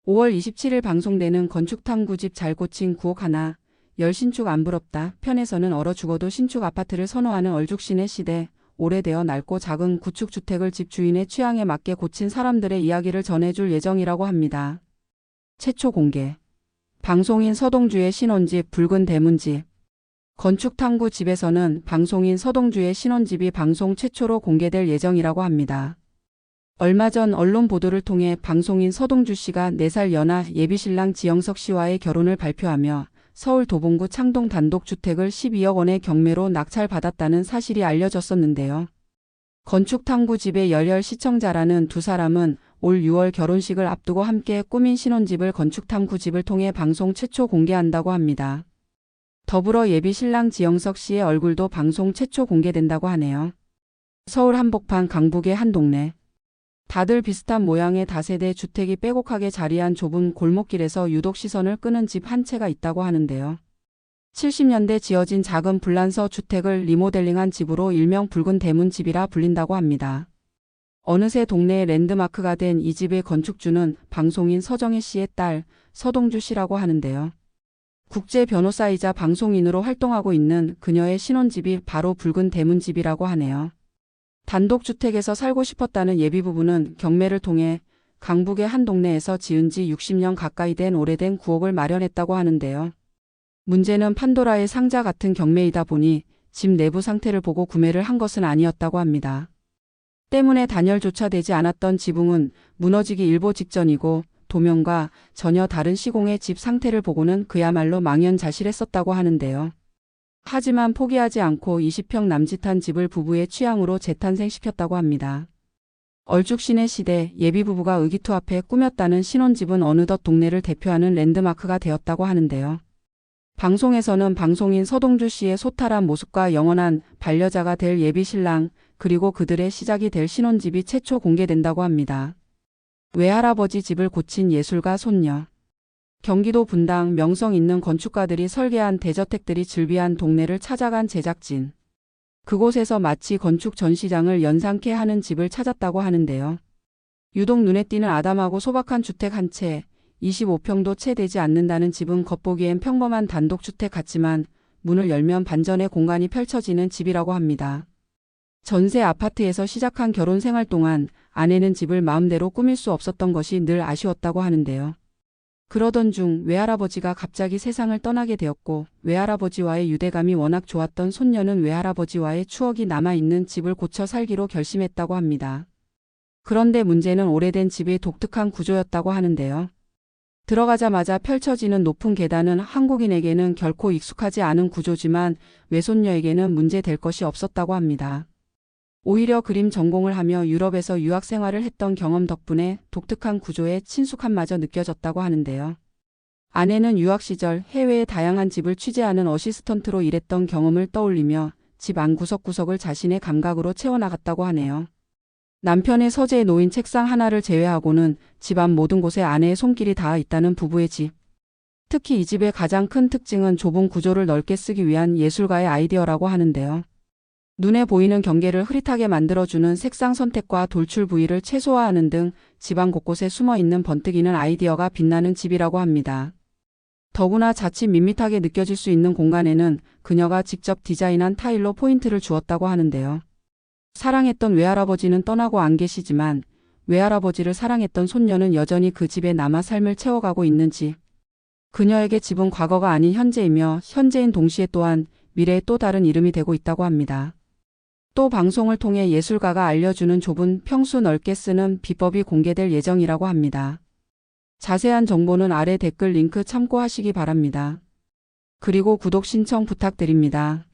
5월 27일 방송되는 건축탐구집 잘 고친 구옥 하나, 열 신축 안 부럽다 편에서는 얼어 죽어도 신축 아파트를 선호하는 얼죽신의 시대, 오래되어 낡고 작은 구축주택을 집 주인의 취향에 맞게 고친 사람들의 이야기를 전해줄 예정이라고 합니다. 최초 공개. 방송인 서동주의 신혼집 붉은 대문집. 건축탐구집에서는 방송인 서동주의 신혼집이 방송 최초로 공개될 예정이라고 합니다. 얼마 전 언론 보도를 통해 방송인 서동주 씨가 4살 연하 예비신랑 지영석 씨와의 결혼을 발표하며 서울 도봉구 창동 단독주택을 12억 원의 경매로 낙찰받았다는 사실이 알려졌었는데요. 건축탐구집의 열혈 시청자라는 두 사람은 올 6월 결혼식을 앞두고 함께 꾸민 신혼집을 건축탐구집을 통해 방송 최초 공개한다고 합니다. 더불어 예비신랑 지영석 씨의 얼굴도 방송 최초 공개된다고 하네요. 서울 한복판 강북의 한 동네. 다들 비슷한 모양의 다세대 주택이 빼곡하게 자리한 좁은 골목길에서 유독 시선을 끄는 집 한 채가 있다고 하는데요. 70년대 지어진 작은 불란서 주택을 리모델링한 집으로 일명 붉은 대문집이라 불린다고 합니다. 어느새 동네의 랜드마크가 된 이 집의 건축주는 방송인 서정혜 씨의 딸 서동주 씨라고 하는데요. 국제 변호사이자 방송인으로 활동하고 있는 그녀의 신혼집이 바로 붉은 대문집이라고 하네요. 단독주택에서 살고 싶었다는 예비부부는 경매를 통해 강북의 한 동네에서 지은 지 60년 가까이 된 오래된 구옥을 마련했다고 하는데요. 문제는 판도라의 상자 같은 경매이다 보니 집 내부 상태를 보고 구매를 한 것은 아니었다고 합니다. 때문에 단열조차 되지 않았던 지붕은 무너지기 일보 직전이고 도면과 전혀 다른 시공의 집 상태를 보고는 그야말로 망연자실했었다고 하는데요. 하지만 포기하지 않고 20평 남짓한 집을 부부의 취향으로 재탄생시켰다고 합니다. 얼죽신의 시대 예비부부가 의기투합해 꾸몄다는 신혼집은 어느덧 동네를 대표하는 랜드마크가 되었다고 하는데요. 방송에서는 방송인 서동주 씨의 소탈한 모습과 영원한 반려자가 될 예비신랑 그리고 그들의 시작이 될 신혼집이 최초 공개된다고 합니다. 외할아버지 집을 고친 예술가 손녀. 경기도 분당 명성 있는 건축가들이 설계한 대저택들이 즐비한 동네를 찾아간 제작진. 그곳에서 마치 건축 전시장을 연상케 하는 집을 찾았다고 하는데요. 유독 눈에 띄는 아담하고 소박한 주택 한 채, 25평도 채 되지 않는다는 집은 겉보기엔 평범한 단독주택 같지만 문을 열면 반전의 공간이 펼쳐지는 집이라고 합니다. 전세 아파트에서 시작한 결혼 생활 동안 아내는 집을 마음대로 꾸밀 수 없었던 것이 늘 아쉬웠다고 하는데요. 그러던 중 외할아버지가 갑자기 세상을 떠나게 되었고 외할아버지와의 유대감이 워낙 좋았던 손녀는 외할아버지와의 추억이 남아있는 집을 고쳐 살기로 결심했다고 합니다. 그런데 문제는 오래된 집의 독특한 구조였다고 하는데요. 들어가자마자 펼쳐지는 높은 계단은 한국인에게는 결코 익숙하지 않은 구조지만 외손녀에게는 문제될 것이 없었다고 합니다. 오히려 그림 전공을 하며 유럽에서 유학 생활을 했던 경험 덕분에 독특한 구조에 친숙함마저 느껴졌다고 하는데요. 아내는 유학 시절 해외의 다양한 집을 취재하는 어시스턴트로 일했던 경험을 떠올리며 집 안 구석구석을 자신의 감각으로 채워나갔다고 하네요. 남편의 서재에 놓인 책상 하나를 제외하고는 집안 모든 곳에 아내의 손길이 닿아 있다는 부부의 집. 특히 이 집의 가장 큰 특징은 좁은 구조를 넓게 쓰기 위한 예술가의 아이디어라고 하는데요. 눈에 보이는 경계를 흐릿하게 만들어주는 색상 선택과 돌출 부위를 최소화하는 등 집안 곳곳에 숨어있는 번뜩이는 아이디어가 빛나는 집이라고 합니다. 더구나 자칫 밋밋하게 느껴질 수 있는 공간에는 그녀가 직접 디자인한 타일로 포인트를 주었다고 하는데요. 사랑했던 외할아버지는 떠나고 안 계시지만 외할아버지를 사랑했던 손녀는 여전히 그 집에 남아 삶을 채워가고 있는 집. 그녀에게 집은 과거가 아닌 현재이며 현재인 동시에 또한 미래의 또 다른 이름이 되고 있다고 합니다. 또 방송을 통해 예술가가 알려주는 좁은 평수 넓게 쓰는 비법이 공개될 예정이라고 합니다. 자세한 정보는 아래 댓글 링크 참고하시기 바랍니다. 그리고 구독 신청 부탁드립니다.